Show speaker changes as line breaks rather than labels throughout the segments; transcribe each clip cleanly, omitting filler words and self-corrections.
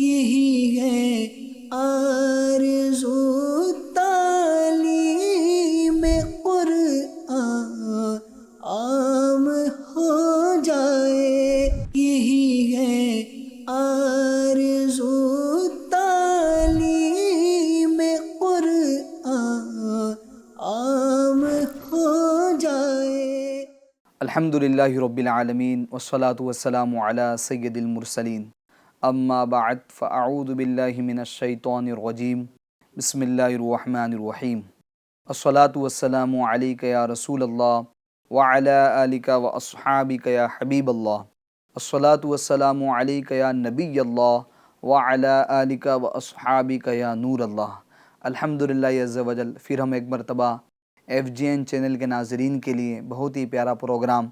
یہی ہے آرزو تعلیم قرآن عام ہو جائے، یہی ہے آرزو تعلیم قرآن عام ہو جائے۔
الحمدللہ رب العالمین والصلاة والسلام علی سید المرسلین، اما بعد فاعوذ باللہ من الشیطان الرجیم، بسم اللہ الرحمن الرحیم۔ الصلاة والسلام علیک یا رسول اللہ وعلی آلک واصحابک یا حبیب اللہ، الصلاة والسلام علیک یا نبی اللہ وعلی آلک واصحابک یا نور اللہ۔ الحمدللہ عز وجل، پھر ہم ایک مرتبہ FGN چینل کے ناظرین کے لیے بہت ہی پیارا پروگرام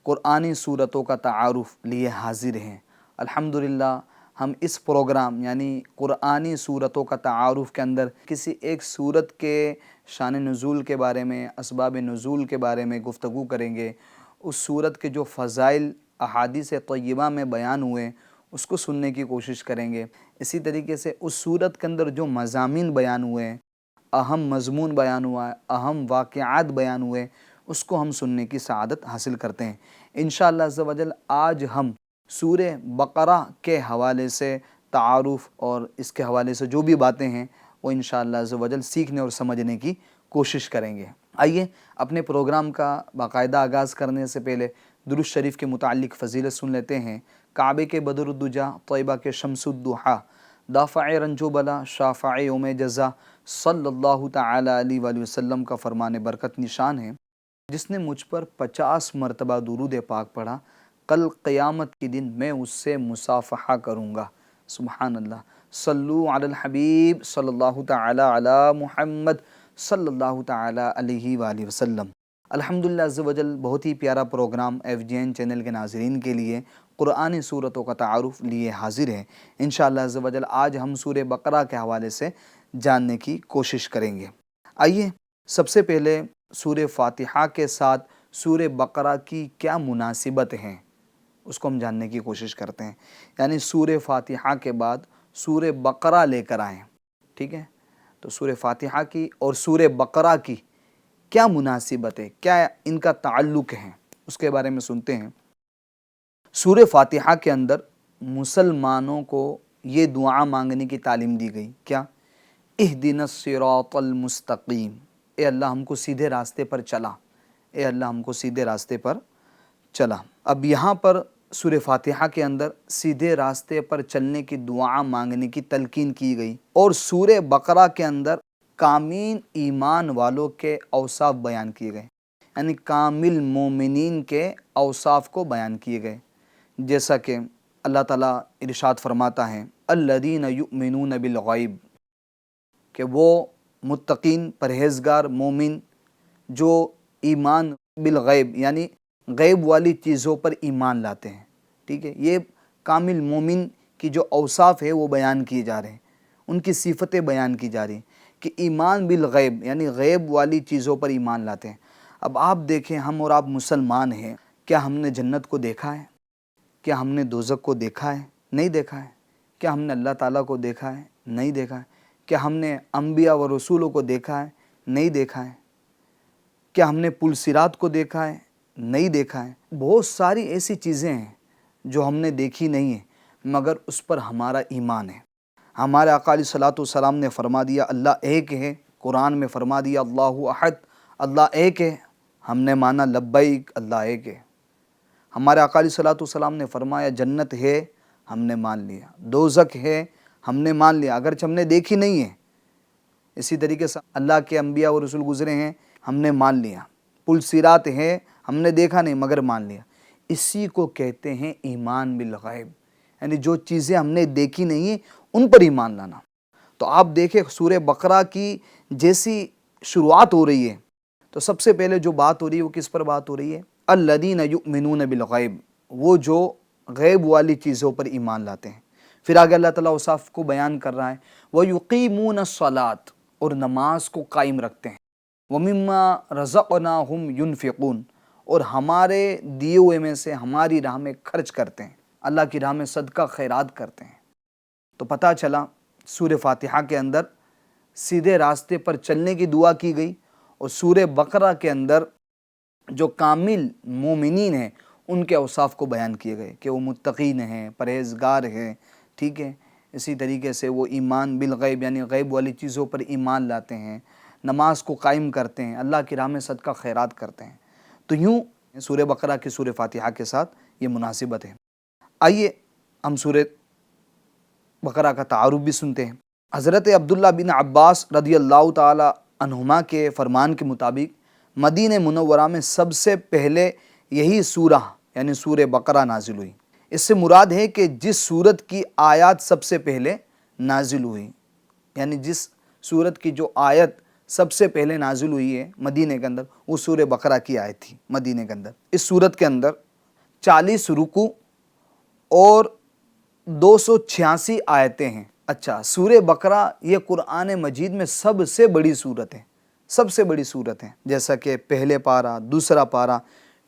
قرآنی صورتوں کا تعارف لیے حاضر ہیں۔ الحمدللہ ہم اس پروگرام یعنی قرآنی صورتوں کا تعارف کے اندر کسی ایک صورت کے شان نزول کے بارے میں، اسباب نزول کے بارے میں گفتگو کریں گے۔ اس صورت کے جو فضائل احادیث طیبہ میں بیان ہوئے اس کو سننے کی کوشش کریں گے۔ اسی طریقے سے اس صورت کے اندر جو مضامین بیان ہوئے ہیں، اہم مضمون بیان ہوا ہے، اہم واقعات بیان ہوئے، اس کو ہم سننے کی سعادت حاصل کرتے ہیں۔ انشاءاللہ عز و جل آج ہم سورہ بقرہ کے حوالے سے تعارف اور اس کے حوالے سے جو بھی باتیں ہیں وہ انشاءاللہ عز و جل سیکھنے اور سمجھنے کی کوشش کریں گے۔ آئیے اپنے پروگرام کا باقاعدہ آغاز کرنے سے پہلے درود شریف کے متعلق فضیلت سن لیتے ہیں۔ کعبے کے بدر الدجا، طیبہ کے شمس الضحیٰ، دافع رنج و بلا، شافع یوم جزا، صلی اللہ تعالی علیہ وآلہ وسلم کا فرمان برکت نشان ہے، جس نے مجھ پر 50 مرتبہ درود پاک پڑھا، کل قیامت کے دن میں اس سے مصافحہ کروں گا۔ سبحان اللہ۔ صلو علی الحبیب صلی اللہ تعالی علی محمد صلی اللہ تعالی علیہ وآلہ وسلم۔ الحمدللہ عز و جل بہت ہی پیارا پروگرام FGN چینل کے ناظرین کے لیے قرآنی صورتوں کا تعارف لیے حاضر ہے۔ انشاءاللہ عز و جل آج ہم سورہ بقرہ کے حوالے سے جاننے کی کوشش کریں گے۔ آئیے سب سے پہلے سورہ فاتحہ کے ساتھ سورہ بقرہ کی کیا مناسبت ہیں اس کو ہم جاننے کی کوشش کرتے ہیں، یعنی سورہ فاتحہ کے بعد سورہ بقرہ لے کر آئیں، ٹھیک ہے؟ تو سورہ فاتحہ کی اور سورہ بقرہ کی کیا مناسبت ہے، کیا ان کا تعلق ہے، اس کے بارے میں سنتے ہیں۔ سورہ فاتحہ کے اندر مسلمانوں کو یہ دعا مانگنے کی تعلیم دی گئی، کیا؟ اہدنا الصراط المستقیم، اے اللہ ہم کو سیدھے راستے پر چلا، اے اللہ ہم کو سیدھے راستے پر چلا۔ اب یہاں پر سورہ فاتحہ کے اندر سیدھے راستے پر چلنے کی دعا مانگنے کی تلقین کی گئی، اور سورہ بقرہ کے اندر کامل ایمان والوں کے اوصاف بیان کیے گئے، یعنی کامل مومنین کے اوصاف کو بیان کیے گئے، جیسا کہ اللہ تعالیٰ ارشاد فرماتا ہے الذین یؤمنون بالغیب، کہ وہ متقین پرہیزگار مومن جو ایمان بالغیب یعنی غیب والی چیزوں پر ایمان لاتے ہیں، ٹھیک ہے؟ یہ کامل مومن کی جو اوصاف ہے وہ بیان کیے جا رہے ہیں، ان کی صفتیں بیان کی جا رہی ہیں کہ ایمان بالغیب یعنی غیب والی چیزوں پر ایمان لاتے ہیں۔ اب آپ دیکھیں، ہم اور آپ مسلمان ہیں، کیا ہم نے جنت کو دیکھا ہے؟ کیا ہم نے دوزخ کو دیکھا ہے؟ نہیں دیکھا ہے۔ کیا ہم نے اللہ تعالیٰ کو دیکھا ہے؟ نہیں دیکھا ہے۔ کیا ہم نے انبیاء و رسولوں کو دیکھا ہے؟ نہیں دیکھا ہے۔ کیا ہم نے پل صراط کو دیکھا ہے؟ نہیں دیکھا ہے۔ بہت ساری ایسی چیزیں ہیں جو ہم نے دیکھی نہیں ہیں، مگر اس پر ہمارا ایمان ہے۔ ہمارے آقا علیہ الصلوۃ والسلام نے فرما دیا اللہ ایک ہے، قرآن میں فرما دیا اللہ احد، اللہ ایک ہے، ہم نے مانا لبیک اللہ ایک ہے۔ ہمارے آقا علیہ الصلوۃ والسلام نے فرمایا جنت ہے، ہم نے مان لیا، دوزخ ہے، ہم نے مان لیا، اگرچہ ہم نے دیکھی نہیں ہے۔ اسی طریقے سے اللہ کے انبیاء و رسول گزرے ہیں، ہم نے مان لیا۔ پل صراط ہے، ہم نے دیکھا نہیں مگر مان لیا۔ اسی کو کہتے ہیں ایمان بالغیب، یعنی جو چیزیں ہم نے دیکھی نہیں ہیں ان پر ایمان لانا۔ تو آپ دیکھیں سورہ بقرہ کی جیسی شروعات ہو رہی ہے تو سب سے پہلے جو بات ہو رہی ہے وہ کس پر بات ہو رہی ہے؟ الذین یؤمنون بالغیب، وہ جو غیب والی چیزوں پر ایمان لاتے ہیں۔ پھر آگے اللہ تعالیٰ اوصاف کو بیان کر رہا ہے وَيُقِيمُونَ الصَّلَاةَ، اور نماز کو قائم رکھتے ہیں، وَمِمَّا رَزَقْنَاهُمْ يُنْفِقُونَ، اور ہمارے دیے ہوئے میں سے ہماری راہ میں خرچ کرتے ہیں، اللہ کی راہ میں صدقہ خیرات کرتے ہیں۔ تو پتہ چلا سورہ فاتحہ کے اندر سیدھے راستے پر چلنے کی دعا کی گئی، اور سورہ بقرہ کے اندر جو کامل مومنین ہیں ان کے اوصاف کو بیان کیے گئے کہ وہ متقین ہیں، پرہیزگار ہیں، ٹھیک ہے۔ اسی طریقے سے وہ ایمان بالغیب یعنی غیب والی چیزوں پر ایمان لاتے ہیں، نماز کو قائم کرتے ہیں، اللہ کی راہ میں صدقہ خیرات کرتے ہیں۔ تو یوں سورہ بقرہ کی سورہ فاتحہ کے ساتھ یہ مناسبت ہے۔ آئیے ہم سورہ بقرہ کا تعارف بھی سنتے ہیں۔ حضرت عبداللہ بن عباس رضی اللہ تعالی عنہما کے فرمان کے مطابق مدینہ منورہ میں سب سے پہلے یہی سورہ یعنی سورہ بقرہ نازل ہوئی۔ اس سے مراد ہے کہ جس سورت کی آیات سب سے پہلے نازل ہوئی، یعنی جس سورت کی جو آیت سب سے پہلے نازل ہوئی ہے مدینہ کے اندر، وہ سورہ بقرہ کی آیت تھی مدینہ کے اندر۔ اس سورت کے اندر 40 رکوع اور 286 آیتیں ہیں۔ اچھا، سورہ بقرہ یہ قرآن مجید میں سب سے بڑی سورت ہے، سب سے بڑی سورت ہے، جیسا کہ پہلے پارہ، دوسرا پارہ،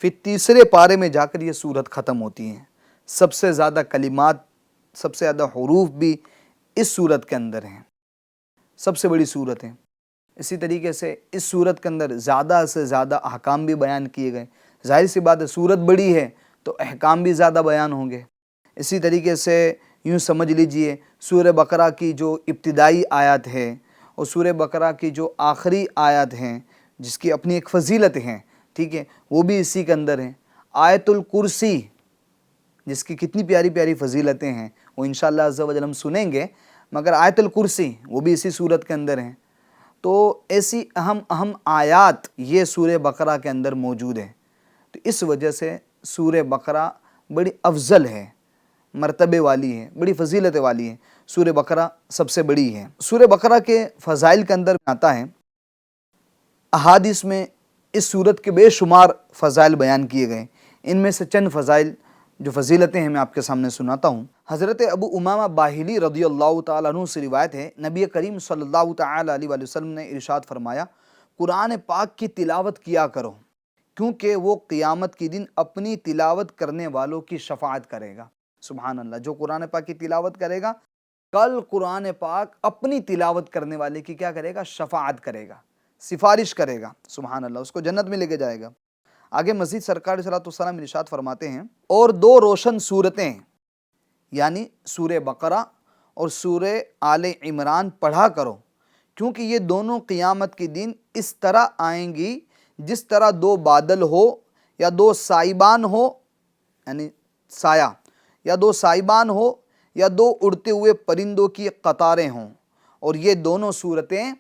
پھر تیسرے پارے میں جا کر یہ سورت ختم ہوتی ہے۔ سب سے زیادہ کلمات، سب سے زیادہ حروف بھی اس سورت کے اندر ہیں، سب سے بڑی سورت ہے۔ اسی طریقے سے اس سورت کے اندر زیادہ سے زیادہ احکام بھی بیان کیے گئے۔ ظاہر سی بات ہے، سورت بڑی ہے تو احکام بھی زیادہ بیان ہوں گے۔ اسی طریقے سے یوں سمجھ لیجئے سورہ بقرہ کی جو ابتدائی آیات ہے اور سورہ بقرہ کی جو آخری آیات ہیں جس کی اپنی ایک فضیلت ہیں، ٹھیک ہے، وہ بھی اسی کے اندر ہیں۔ آیت الکرسی جس کی کتنی پیاری پیاری فضیلتیں ہیں وہ انشاءاللہ عز و جل ہم سنیں گے، مگر آیت الکرسی وہ بھی اسی سورت کے اندر ہیں۔ تو ایسی اہم آیات یہ سورہ بقرہ کے اندر موجود ہیں، تو اس وجہ سے سورہ بقرہ بڑی افضل ہے، مرتبے والی ہے، بڑی فضیلت والی ہے۔ سورہ بقرہ سب سے بڑی ہے۔ سورہ بقرہ کے فضائل کے اندر آتا ہے، احادیث میں اس سورت کے بے شمار فضائل بیان کیے گئے۔ ان میں سے چند فضائل جو فضیلتیں ہیں میں آپ کے سامنے سناتا ہوں۔ حضرت ابو امامہ باہلی رضی اللہ تعالیٰ عنہ سے روایت ہے، نبی کریم صلی اللہ تعالیٰ علیہ وآلہ وسلم نے ارشاد فرمایا، قرآن پاک کی تلاوت کیا کرو کیونکہ وہ قیامت کی دن اپنی تلاوت کرنے والوں کی شفاعت کرے گا۔ سبحان اللہ، جو قرآن پاک کی تلاوت کرے گا کل قرآن پاک اپنی تلاوت کرنے والے کی کیا کرے گا؟ شفاعت کرے گا، سفارش کرے گا۔ سبحان اللہ، اس کو جنت میں لے کے جائے گا۔ آگے مزید سرکار صلی اللہ علیہ وسلم ارشاد فرماتے ہیں، اور 2 روشن صورتیں یعنی سورہ بقرہ اور سورہ آل عمران پڑھا کرو کیونکہ یہ دونوں قیامت کے دن اس طرح آئیں گی جس طرح 2 بادل ہو یا 2 سائبان ہو، یعنی سایہ، یا 2 سائبان ہو یا 2 اڑتے ہوئے پرندوں کی قطاریں ہوں، اور یہ دونوں صورتیں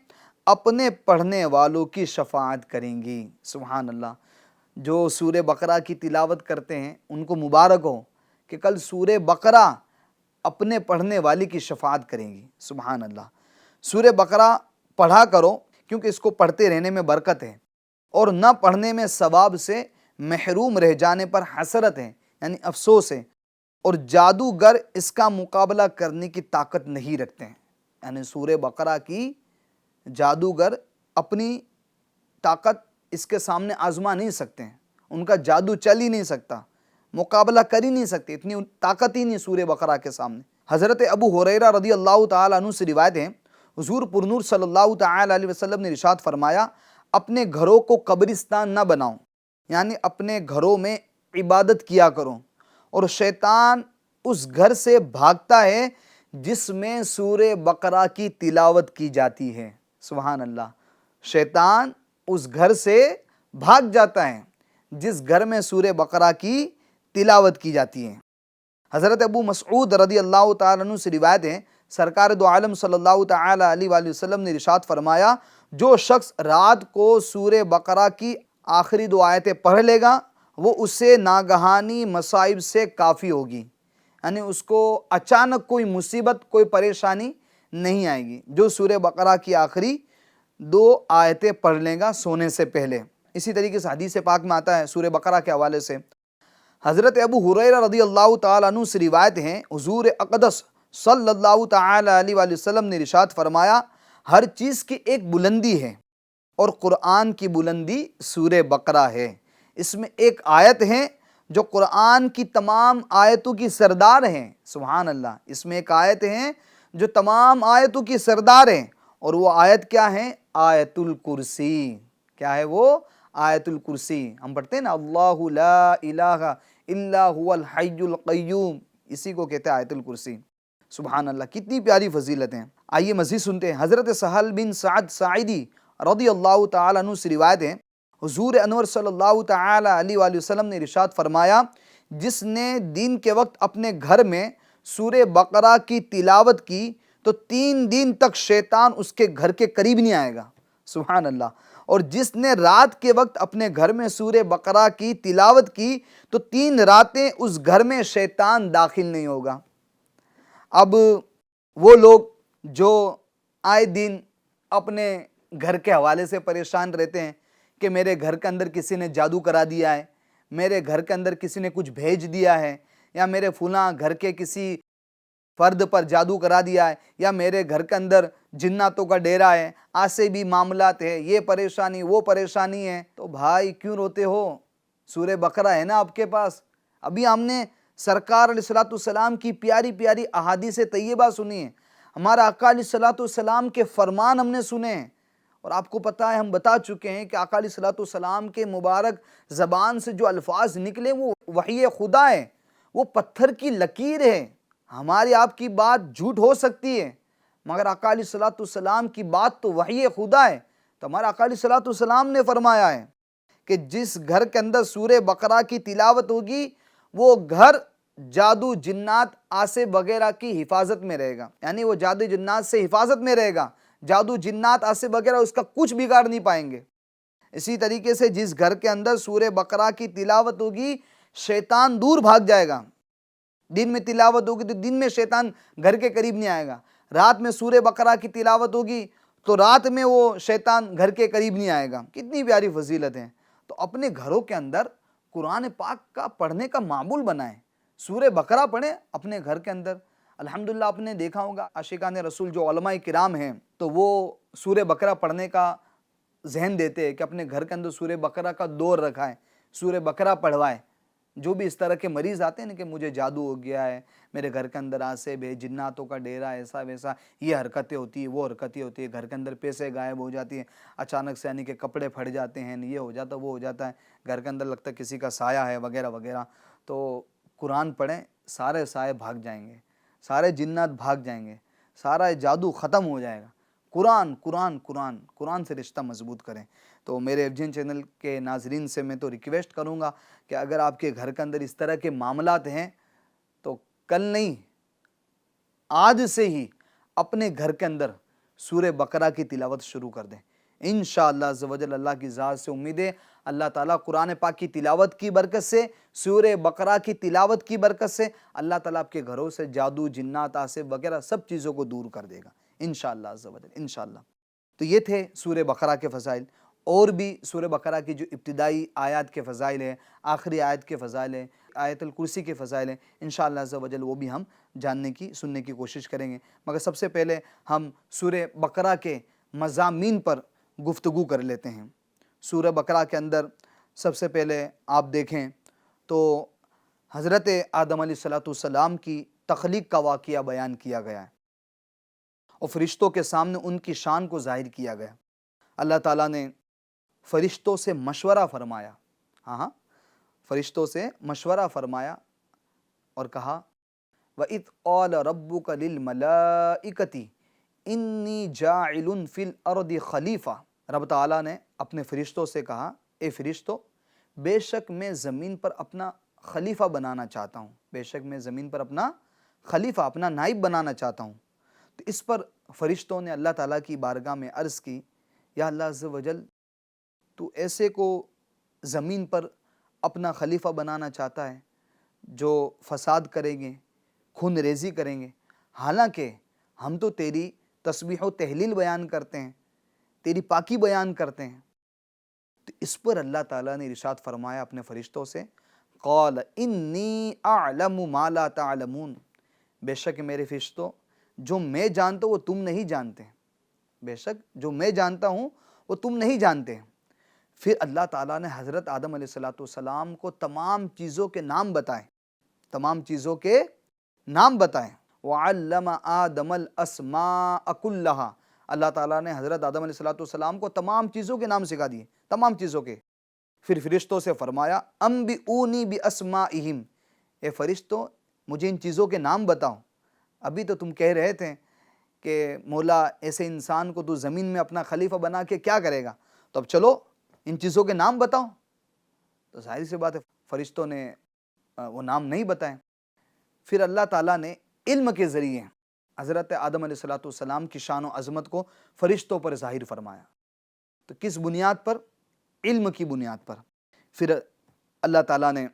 اپنے پڑھنے والوں کی شفاعت کریں گی۔ سبحان اللہ، جو سورہ بقرہ کی تلاوت کرتے ہیں ان کو مبارک ہو کہ کل سورہ بقرہ اپنے پڑھنے والی کی شفاعت کریں گی۔ سبحان اللہ، سورہ بقرہ پڑھا کرو کیونکہ اس کو پڑھتے رہنے میں برکت ہے، اور نہ پڑھنے میں ثواب سے محروم رہ جانے پر حسرت ہے یعنی افسوس ہے، اور جادوگر اس کا مقابلہ کرنے کی طاقت نہیں رکھتے ہیں، یعنی سورہ بقرہ کی جادوگر اپنی طاقت اس کے سامنے آزما نہیں سکتے ہیں، ان کا جادو چل ہی نہیں سکتا، مقابلہ کر ہی نہیں سکتے، اتنی طاقت ہی نہیں سورہ بقرہ کے سامنے۔ حضرت ابو ہریرہ رضی اللہ تعالیٰ عنہ سے روایت ہے، حضور پرنور صلی اللہ تعالیٰ علیہ وسلم نے ارشاد فرمایا، اپنے گھروں کو قبرستان نہ بناؤ، یعنی اپنے گھروں میں عبادت کیا کرو، اور شیطان اس گھر سے بھاگتا ہے جس میں سورہ بقرہ کی تلاوت کی جاتی ہے۔ سبحان اللہ، شیطان اس گھر سے بھاگ جاتا ہے جس گھر میں سورہ بقرہ کی تلاوت کی جاتی ہے۔ حضرت ابو مسعود رضی اللہ تعالیٰ عنہ سے روایت ہے، سرکار دو عالم صلی اللہ تعالیٰ علیہ وآلہ وسلم نے ارشاد فرمایا، جو شخص رات کو سورہ بقرہ کی آخری 2 آیتیں پڑھ لے گا وہ اسے ناگہانی مصائب سے کافی ہوگی، یعنی اس کو اچانک کوئی مصیبت، کوئی پریشانی نہیں آئے گی جو سورہ بقرہ کی آخری 2 آیتیں پڑھ لے گا سونے سے پہلے۔ اسی طریقے سے حدیث پاک میں آتا ہے سورہ بقرہ کے حوالے سے، حضرت ابو ہریرہ رضی اللہ تعالیٰ عنہ سے روایت ہیں، حضور اقدس صلی اللہ تعالیٰ علیہ وآلہ وسلم نے ارشاد فرمایا، ہر چیز کی ایک بلندی ہے اور قرآن کی بلندی سورہ بقرہ ہے۔ اس میں ایک آیت ہے جو قرآن کی تمام آیتوں کی سردار ہیں۔ سبحان اللہ، اس میں ایک آیت ہے جو تمام آیتوں کی سردار ہیں، اور وہ آیت کیا ہے؟ آیت الکرسی۔ کیا ہے وہ؟ آیت الکرسی۔ ہم پڑھتے ہیں نا اللہ لا الہ الا هو الحی القیوم، اسی کو کہتے ہیں آیت الکرسی۔ سبحان اللہ، کتنی پیاری فضیلت ہیں۔ آئیے مزید سنتے ہیں۔ حضرت سہل بن سعد ساعدی رضی اللہ تعالیٰ عنہ سے روایت ہے، حضور انور صلی اللہ تعالیٰ علیہ وآلہ وسلم نے ارشاد فرمایا، جس نے دن کے وقت اپنے گھر میں سورہ بقرہ کی تلاوت کی تو 3 دن تک شیطان اس کے گھر کے قریب نہیں آئے گا۔ سبحان اللہ۔ اور جس نے رات کے وقت اپنے گھر میں سورہ بقرہ کی تلاوت کی تو 3 راتیں اس گھر میں شیطان داخل نہیں ہوگا۔ اب وہ لوگ جو آئے دن اپنے گھر کے حوالے سے پریشان رہتے ہیں کہ میرے گھر کے اندر کسی نے جادو کرا دیا ہے، میرے گھر کے اندر کسی نے کچھ بھیج دیا ہے، یا میرے فلاں گھر کے کسی فرد پر جادو کرا دیا ہے، یا میرے گھر کے اندر جناتوں کا ڈیرا ہے، ایسے بھی معاملات ہے، یہ پریشانی وہ پریشانی ہے، تو بھائی کیوں روتے ہو؟ سورہ بقرہ ہے نا آپ کے پاس۔ ابھی ہم نے سرکار علیہ الصلوۃ والسلام کی پیاری پیاری احادیث طیبہ سنی ہیں، ہمارا آقا علیہ الصلوۃ والسلام کے فرمان ہم نے سنے ہیں، اور آپ کو پتہ ہے، ہم بتا چکے ہیں کہ آقا علیہ الصلوۃ والسلام کے مبارک زبان سے جو الفاظ نکلے وہ وحی خدا ہے، وہ پتھر کی لکیر ہے۔ ہماری آپ کی بات جھوٹ ہو سکتی ہے، مگر آقا علیہ الصلوۃ والسلام کی بات تو وحی خدا ہے۔ تو ہمارا آقا علیہ الصلوۃ والسلام نے فرمایا ہے کہ جس گھر کے اندر سورہ بقرہ کی تلاوت ہوگی وہ گھر جادو جنات آسے وغیرہ کی حفاظت میں رہے گا، یعنی وہ جادو جنات سے حفاظت میں رہے گا، جادو جنات آسے وغیرہ اس کا کچھ بگاڑ نہیں پائیں گے۔ اسی طریقے سے جس گھر کے اندر سورہ بقرہ کی تلاوت ہوگی شیطان دور بھاگ جائے گا۔ دن میں تلاوت ہوگی تو دن میں شیطان گھر کے قریب نہیں آئے گا، رات میں سورہ بقرہ کی تلاوت ہوگی تو رات میں وہ شیطان گھر کے قریب نہیں آئے گا۔ کتنی پیاری فضیلت ہیں۔ تو اپنے گھروں کے اندر قرآن پاک کا پڑھنے کا معمول بنائیں، سورہ بقرہ پڑھیں اپنے گھر کے اندر۔ الحمدللہ آپ نے دیکھا ہوگا عاشقان رسول جو علماء کرام ہیں تو وہ سورہ بقرہ پڑھنے کا ذہن دیتے ہیں کہ اپنے گھر کے اندر سورہ بقرہ کا دور رکھائیں، سورہ بقرہ پڑھوائیں۔ جو بھی اس طرح کے مریض آتے ہیں نا کہ مجھے جادو ہو گیا ہے، میرے گھر کے اندر آسے جناتوں کا ڈیرا، ایسا ویسا، یہ حرکتیں ہوتی ہیں، وہ حرکتیں ہوتی ہیں، گھر کے اندر پیسے غائب ہو جاتی ہیں، اچانک سے یعنی کہ کپڑے پھٹ جاتے ہیں، یہ ہو جاتا وہ ہو جاتا ہے، گھر کے اندر لگتا ہے کسی کا سایہ ہے وغیرہ وغیرہ، تو قرآن پڑھیں، سارے سائے بھاگ جائیں گے، سارے جنات بھاگ جائیں گے، سارا جادو ختم ہو جائے گا۔ قرآن قرآن قرآن قرآن سے رشتہ مضبوط کریں۔ تو میرے FGN چینل کے ناظرین سے میں تو ریکویسٹ کروں گا کہ اگر آپ کے گھر کے اندر اس طرح کے معاملات ہیں تو کل نہیں، آج سے ہی اپنے گھر کے اندر سورہ بقرہ کی تلاوت شروع کر دیں۔ انشاءاللہ عز و جل، اللہ کی ذات سے امید ہے اللہ تعالیٰ قرآن پاک کی تلاوت کی برکت سے، سورہ بقرہ کی تلاوت کی برکت سے اللہ تعالیٰ آپ کے گھروں سے جادو جنات آسے وغیرہ سب چیزوں کو دور کر دے گا انشاءاللہ عز و جل، انشاءاللہ۔ تو یہ تھے سورہ بقرہ کے فضائل۔ اور بھی سورہ بقرہ کی جو ابتدائی آیات کے فضائل ہیں، آخری آیت کے فضائل ہیں، آیت الکرسی کے فضائل ہیں، انشاءاللہ عز و جل وہ بھی ہم جاننے کی سننے کی کوشش کریں گے۔ مگر سب سے پہلے ہم سورہ بقرہ کے مضامین پر گفتگو کر لیتے ہیں۔ سورہ بقرہ کے اندر سب سے پہلے آپ دیکھیں تو حضرت آدم علیہ الصلوۃ والسلام کی تخلیق کا واقعہ بیان کیا گیا ہے، اور فرشتوں کے سامنے ان کی شان کو ظاہر کیا گیا۔ اللہ تعالیٰ نے فرشتوں سے مشورہ فرمایا، ہاں فرشتوں سے مشورہ فرمایا اور کہا وَإِذْ قَالَ رَبُّكَ لِلْمَلَائِكَةِ إِنِّي جَاعِلٌ فِي الْأَرْضِ خَلِيفَةً۔ رب تعالیٰ نے اپنے فرشتوں سے کہا، اے فرشتوں، بے شک میں زمین پر اپنا خلیفہ بنانا چاہتا ہوں، بے شک میں زمین پر اپنا خلیفہ، اپنا نائب بنانا چاہتا ہوں۔ تو اس پر فرشتوں نے اللہ تعالیٰ کی بارگاہ میں عرض کی، یا اللہ عز و جل، تو ایسے کو زمین پر اپنا خلیفہ بنانا چاہتا ہے جو فساد کریں گے، خون ریزی کریں گے، حالانکہ ہم تو تیری تسبیح و تہلیل بیان کرتے ہیں، تیری پاکی بیان کرتے ہیں۔ تو اس پر اللہ تعالیٰ نے ارشاد فرمایا اپنے فرشتوں سے، قال انی اعلم ما لا تعلمون، بے شک میرے فرشتوں، جو میں جانتا ہوں وہ تم نہیں جانتے، بے شک جو میں جانتا ہوں وہ تم نہیں جانتے۔ پھر اللہ تعالیٰ نے حضرت آدم علیہ السلام کو تمام چیزوں کے نام بتائے، تمام چیزوں کے نام بتائے، وَعَلَّمَ آدَمَ الْأَسْمَاءَ كُلَّهَا، اللہ تعالیٰ نے حضرت آدم علیہ السلام کو تمام چیزوں کے نام سکھا دیے، تمام چیزوں کے۔ پھر فرشتوں سے فرمایا انبئونی باسمائہم، اے فرشتوں مجھے ان چیزوں کے نام بتاؤ۔ ابھی تو تم کہہ رہے تھے کہ مولا ایسے انسان کو تو زمین میں اپنا خلیفہ بنا کے کیا کرے گا، تو اب چلو ان چیزوں کے نام بتاؤ۔ تو ظاہر سی بات ہے فرشتوں نے وہ نام نہیں بتائے۔ پھر اللہ تعالیٰ نے علم کے ذریعے حضرت آدم علیہ السلام کی شان و عظمت کو فرشتوں پر ظاہر فرمایا۔ تو کس بنیاد پر؟ علم کی بنیاد پر۔ پھر اللہ تعالیٰ نے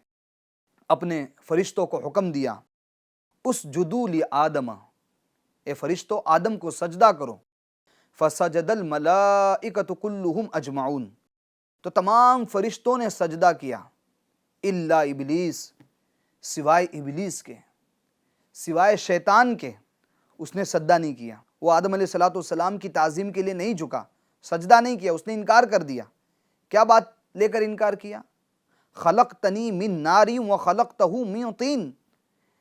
اپنے فرشتوں کو حکم دیا اسجدوا لآدم، اے فرشتوں آدم کو سجدہ کرو۔ فسجد الملائکۃ کلہم اجمعون، تو تمام فرشتوں نے سجدہ کیا، الا ابلیس، سوائے ابلیس کے، سوائے شیطان کے، اس نے سجدہ نہیں کیا۔ وہ آدم علیہ السلام کی تعظیم کے لیے نہیں جھکا، سجدہ نہیں کیا، اس نے انکار کر دیا۔ کیا بات لے کر انکار کیا؟ خلقتنی من نار وخلقتہ من طین،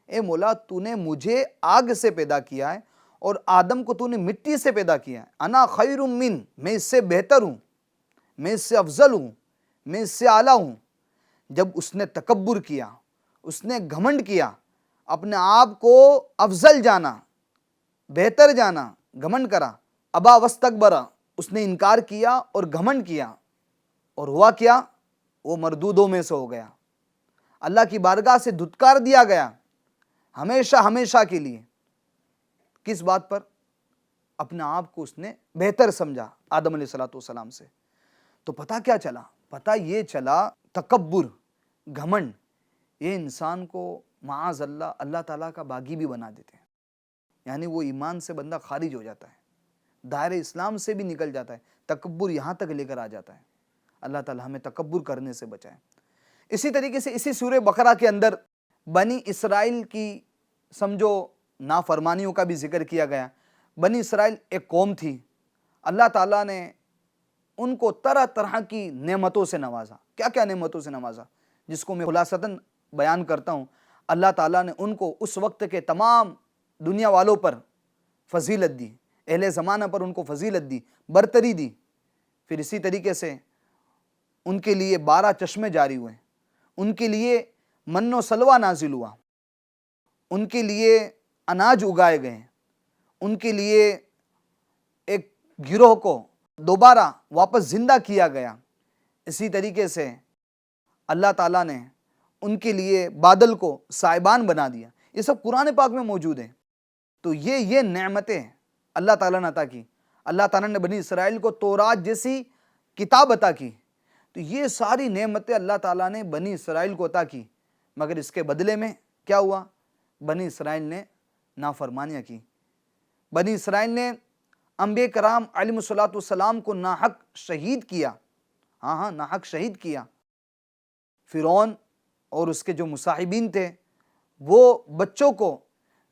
اے مولا تو نے مجھے آگ سے پیدا کیا ہے اور آدم کو تو نے مٹی سے پیدا کیا ہے۔ انا خیر من، میں اس سے بہتر ہوں، میں اس سے افضل ہوں، میں اس سے اعلیٰ ہوں۔ جب اس نے تکبر کیا، اس نے گھمنڈ کیا، اپنے آپ کو افضل جانا، بہتر جانا، گھمنڈ کرا، ابا واستکبر، اس نے انکار کیا اور گھمنڈ کیا، اور ہوا کیا؟ وہ مردودوں میں سے ہو گیا، اللہ کی بارگاہ سے دھتکار دیا گیا ہمیشہ ہمیشہ کے لیے۔ کس بات پر؟ اپنے آپ کو اس نے بہتر سمجھا آدم علیہ السلام سے۔ تو پتہ کیا چلا؟ پتہ یہ چلا تکبر، گھمنڈ، یہ انسان کو معاذ اللہ اللہ تعالیٰ کا باغی بھی بنا دیتے ہیں، یعنی وہ ایمان سے بندہ خارج ہو جاتا ہے، دائرہ اسلام سے بھی نکل جاتا ہے، تکبر یہاں تک لے کر آ جاتا ہے۔ اللہ تعالیٰ ہمیں تکبر کرنے سے بچائے۔ اسی طریقے سے اسی سورہ بقرہ کے اندر بنی اسرائیل کی سمجھو نافرمانیوں کا بھی ذکر کیا گیا۔ بنی اسرائیل ایک قوم تھی، اللہ تعالیٰ نے ان کو طرح طرح کی نعمتوں سے نوازا۔ کیا کیا نعمتوں سے نوازا، جس کو میں خلاصتاً بیان کرتا ہوں۔ اللہ تعالیٰ نے ان کو اس وقت کے تمام دنیا والوں پر فضیلت دی، اہل زمانہ پر ان کو فضیلت دی، برتری دی۔ پھر اسی طریقے سے ان کے لیے 12 چشمے جاری ہوئے، ان کے لیے من و سلوہ نازل ہوا، ان کے لیے اناج اگائے گئے، ان کے لیے ایک گروہ کو دوبارہ واپس زندہ کیا گیا۔ اسی طریقے سے اللہ تعالیٰ نے ان کے لیے بادل کو سائبان بنا دیا۔ یہ سب قرآن پاک میں موجود ہے۔ تو یہ نعمتیں اللہ تعالیٰ نے عطا کی۔ اللہ تعالیٰ نے بنی اسرائیل کو تورات جیسی کتاب عطا کی۔ تو یہ ساری نعمتیں اللہ تعالیٰ نے بنی اسرائیل کو عطا کی، مگر اس کے بدلے میں کیا ہوا؟ بنی اسرائیل نے نافرمانیاں کی۔ بنی اسرائیل نے انبیاء کرام علیہ السلام کو ناحق شہید کیا، ہاں ناحق شہید کیا۔ فرعون اور اس کے جو مصاحبین تھے وہ بچوں کو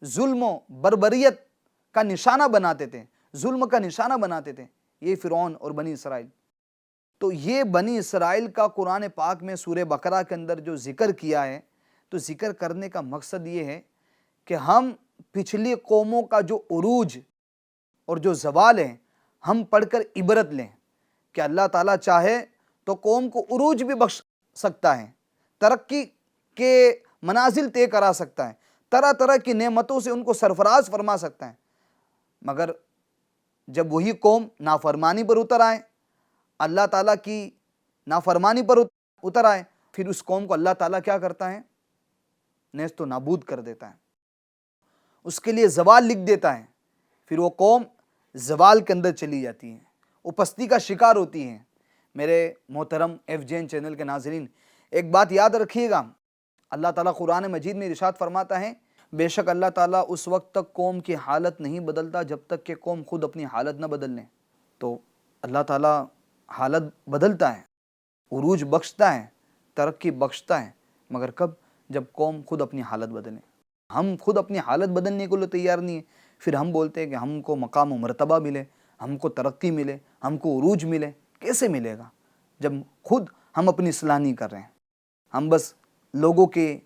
ظلم و بربریت کا نشانہ بناتے تھے، ظلم کا نشانہ بناتے تھے، یہ فرعون اور بنی اسرائیل۔ تو یہ بنی اسرائیل کا قرآن پاک میں سورہ بقرہ کے اندر جو ذکر کیا ہے، تو ذکر کرنے کا مقصد یہ ہے کہ ہم پچھلی قوموں کا جو عروج اور جو زوال ہے ہم پڑھ کر عبرت لیں کہ اللہ تعالیٰ چاہے تو قوم کو عروج بھی بخش سکتا ہے، ترقی کے منازل طے کرا سکتا ہے، طرح طرح کی نعمتوں سے ان کو سرفراز فرما سکتا ہے۔ مگر جب وہی قوم نافرمانی پر اتر آئے، اللہ تعالیٰ کی نافرمانی پر اتر آئے، پھر اس قوم کو اللہ تعالیٰ کیا کرتا ہے؟ نیست و نابود کر دیتا ہے، اس کے لیے زوال لکھ دیتا ہے۔ پھر وہ قوم زوال کے اندر چلی جاتی ہے، وہ پستی کا شکار ہوتی ہے۔ میرے محترم FJN چینل کے ناظرین، ایک بات یاد رکھیے گا، اللہ تعالیٰ قرآن مجید میں ارشاد فرماتا ہے بے شک اللہ تعالیٰ اس وقت تک قوم کی حالت نہیں بدلتا جب تک کہ قوم خود اپنی حالت نہ بدل لیں۔ تو اللہ تعالیٰ حالت بدلتا ہے، عروج بخشتا ہے، ترقی بخشتا ہے، مگر کب؟ جب قوم خود اپنی حالت بدلیں۔ ہم خود اپنی حالت بدلنے کو لیے تیار نہیں ہیں، پھر ہم بولتے ہیں کہ ہم کو مقام و مرتبہ ملے، ہم کو ترقی ملے، ہم کو عروج ملے۔ کیسے ملے گا جب خود ہم اپنی اصلاح نہیں کر رہے ہیں؟ ہم بس لوگوں کے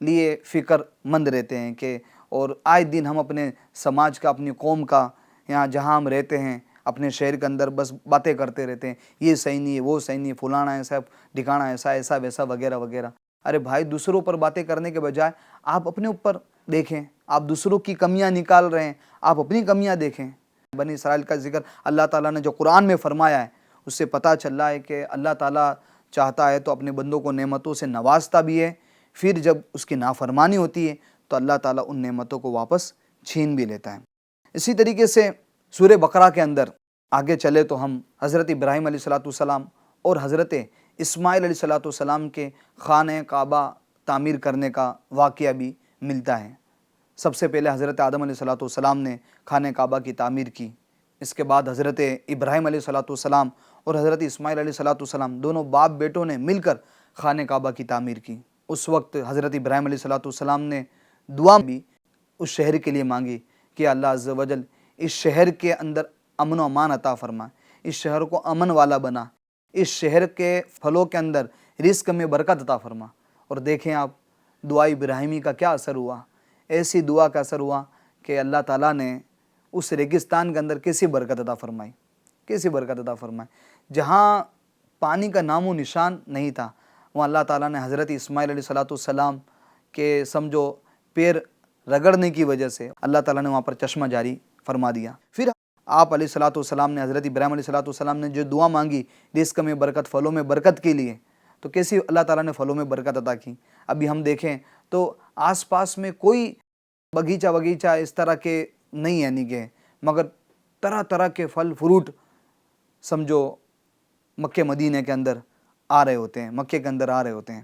لیے فکر مند رہتے ہیں کہ اور آئے دن ہم اپنے سماج کا، اپنی قوم کا، یہاں جہاں ہم رہتے ہیں اپنے شہر کے اندر بس باتیں کرتے رہتے ہیں، یہ صحیح نہیں ہے، وہ صحیح نہیں ہے، فلانا ایسا ڈھکانا ایسا ایسا ویسا وغیرہ وغیرہ۔ ارے بھائی، دوسروں پر باتیں کرنے کے بجائے آپ اپنے اوپر دیکھیں۔ آپ دوسروں کی کمیاں نکال رہے ہیں، آپ اپنی کمیاں دیکھیں۔ بنی اسرائیل کا ذکر اللہ تعالیٰ نے جو قرآن میں فرمایا ہے، اس سے پتہ چل رہا ہے کہ اللہ تعالیٰ چاہتا ہے تو اپنے بندوں کو نعمتوں سے نوازتا بھی ہے، پھر جب اس کی نافرمانی ہوتی ہے تو اللہ تعالیٰ ان نعمتوں کو واپس چھین بھی لیتا ہے۔ اسی طریقے سے سورہ بقرہ کے اندر آگے چلے تو ہم حضرت ابراہیم علیہ السلام اور حضرت اسماعیل علیہ السلام کے خانہ کعبہ تعمیر کرنے کا واقعہ بھی ملتا ہے۔ سب سے پہلے حضرت آدم علیہ السلام نے خانہ کعبہ کی تعمیر کی، اس کے بعد حضرت ابراہیم علیہ السلام اور حضرت اسماعیل علیہ السلام دونوں باپ بیٹوں نے مل کر خانہ کعبہ کی تعمیر کی۔ اس وقت حضرت ابراہیم علیہ السلام نے دعا بھی اس شہر کے لیے مانگی کہ اللہ عز و جل اس شہر کے اندر امن و امان عطا فرما، اس شہر کو امن والا بنا، اس شہر کے پھلوں کے اندر رزق میں برکت عطا فرما۔ اور دیکھیں آپ، دعا ابراہیمی کا کیا اثر ہوا، ایسی دعا کا اثر ہوا کہ اللہ تعالیٰ نے اس ریگستان کے اندر کیسی برکت عطا فرمائی، کیسی برکت عطا فرمائی۔ جہاں پانی کا نام و نشان نہیں تھا، وہاں اللہ تعالیٰ نے حضرت اسماعیل علیہ السلام کے سمجھو پیر رگڑنے کی وجہ سے اللہ تعالیٰ نے وہاں پر چشمہ جاری فرما دیا۔ پھر آپ علیہ السلام نے، حضرت ابراہیم علیہ السلام نے جو دعا مانگی رزق میں برکت، پھلوں میں برکت کے لیے، تو کیسی اللہ تعالیٰ نے پھلوں میں برکت عطا کی۔ ابھی ہم دیکھیں تو آس پاس میں کوئی بغیچہ اس طرح کے نہیں ہے نگے، مگر طرح طرح کے پھل فروٹ سمجھو مکہ مدینہ کے اندر آ رہے ہوتے ہیں، مکے کے اندر آ رہے ہوتے ہیں۔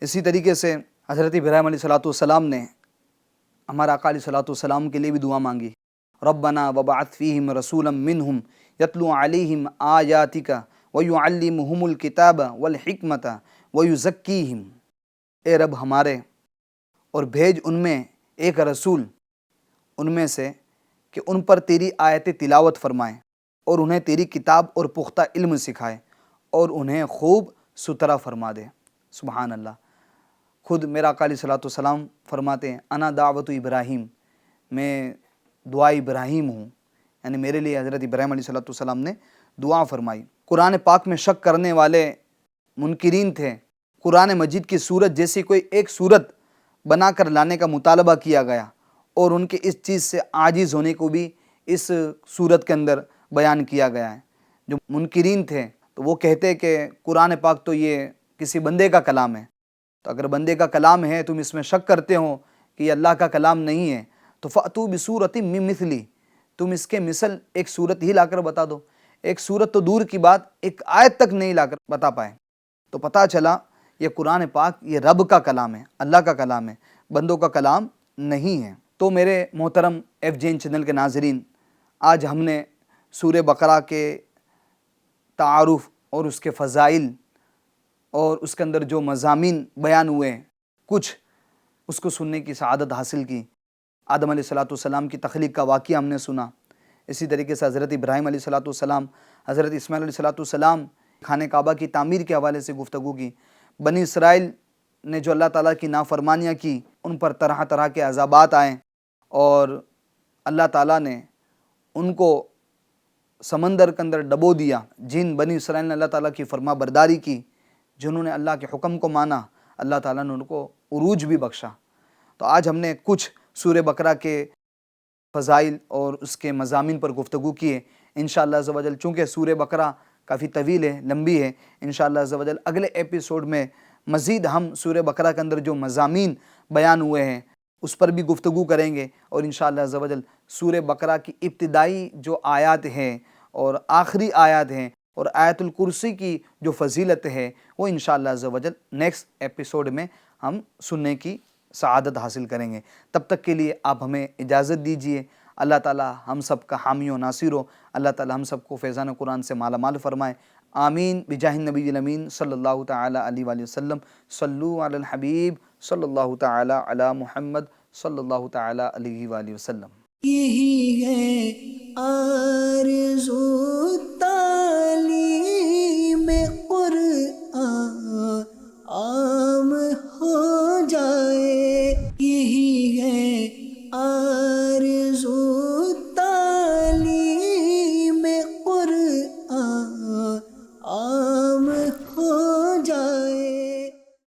اسی طریقے سے حضرت ابراہیم علیہ السلام نے ہمارا آقا علیہ السلام کے لیے بھی دعا مانگی، ربنا وبعث فیہم رسولا منہم یتلو علیہم آیاتک ویعلمہم الکتاب والحکمت ویزکیہم۔ اے رب ہمارے، اور بھیج ان میں ایک رسول ان میں سے کہ ان پر تیری آیت تلاوت فرمائے اور انہیں تیری کتاب اور پختہ علم سکھائے اور انہیں خوب ستھرا فرما دے۔ سبحان اللہ۔ خود میرا آقا علیہ السلام فرماتے ہیں، انا دعوت ابراہیم، میں دعا ابراہیم ہوں، یعنی میرے لیے حضرت ابراہیم علیہ السلام نے دعا فرمائی۔ قرآن پاک میں شک کرنے والے منکرین تھے، قرآن مجید کی صورت جیسی کوئی ایک صورت بنا کر لانے کا مطالبہ کیا گیا، اور ان کے اس چیز سے عاجز ہونے کو بھی اس صورت کے اندر بیان کیا گیا ہے۔ جو منکرین تھے تو وہ کہتے کہ قرآن پاک تو یہ کسی بندے کا کلام ہے، تو اگر بندے کا کلام ہے تم اس میں شک کرتے ہو کہ یہ اللہ کا کلام نہیں ہے تو فَأْتُوا بِسُورَةٍ مِّن مِّثْلِهِ، تم اس کے مثل ایک صورت ہی لا کر بتا دو۔ ایک صورت تو دور کی بات، ایک آیت تک نہیں لا کر بتا پائے، تو پتہ چلا یہ قرآن پاک یہ رب کا کلام ہے، اللہ کا کلام ہے، بندوں کا کلام نہیں ہے۔ تو میرے محترم FJN چینل کے ناظرین، آج ہم نے سورہ بقرہ کے تعارف اور اس کے فضائل اور اس کے اندر جو مضامین بیان ہوئے ہیں، کچھ اس کو سننے کی سعادت حاصل کی۔ آدم علیہ السلام کی تخلیق کا واقعہ ہم نے سنا، اسی طریقے سے حضرت ابراہیم علیہ السلام، حضرت اسماعیل علیہ السلام خانہ کعبہ کی تعمیر کے حوالے سے گفتگو کی۔ بنی اسرائیل نے جو اللہ تعالیٰ کی نافرمانیاں کی، ان پر طرح طرح کے عذابات آئے، اور اللہ تعالیٰ نے ان کو سمندر کے اندر ڈبو دیا۔ جن بنی اسرائیل نے اللہ تعالیٰ کی فرما برداری کی، جنہوں نے اللہ کے حکم کو مانا، اللہ تعالیٰ نے ان کو عروج بھی بخشا۔ تو آج ہم نے کچھ سورہ بقرہ کے فضائل اور اس کے مضامین پر گفتگو کی ہے۔ انشاءاللہ عز و جل چونکہ سورہ بقرہ کافی طویل ہے، لمبی ہے، انشاءاللہ عز و جل اگلے ایپیسوڈ میں مزید ہم سورہ بقرہ کے اندر جو مضامین بیان ہوئے ہیں اس پر بھی گفتگو کریں گے، اور انشاءاللہ عز و جل سورہ بقرہ کی ابتدائی جو آیات ہیں اور آخری آیات ہیں اور آیت الکرسی کی جو فضیلت ہے وہ انشاءاللہ عز و جل نیکسٹ ایپیسوڈ میں ہم سننے کی سعادت حاصل کریں گے۔ تب تک کے لیے آپ ہمیں اجازت دیجیے۔ اللہ تعالی ہم سب کا حامی و ناصر ہو، اللہ تعالی ہم سب کو فیضان قرآن سے مالا مال فرمائے، آمین بجاہ النبی الامین صلی اللہ تعالی علیہ وآلہ وسلم۔ صلو علی الحبیب صلی اللہ تعالی علی محمد صلی اللہ تعالی علیہ وآلہ وسلم۔
یہی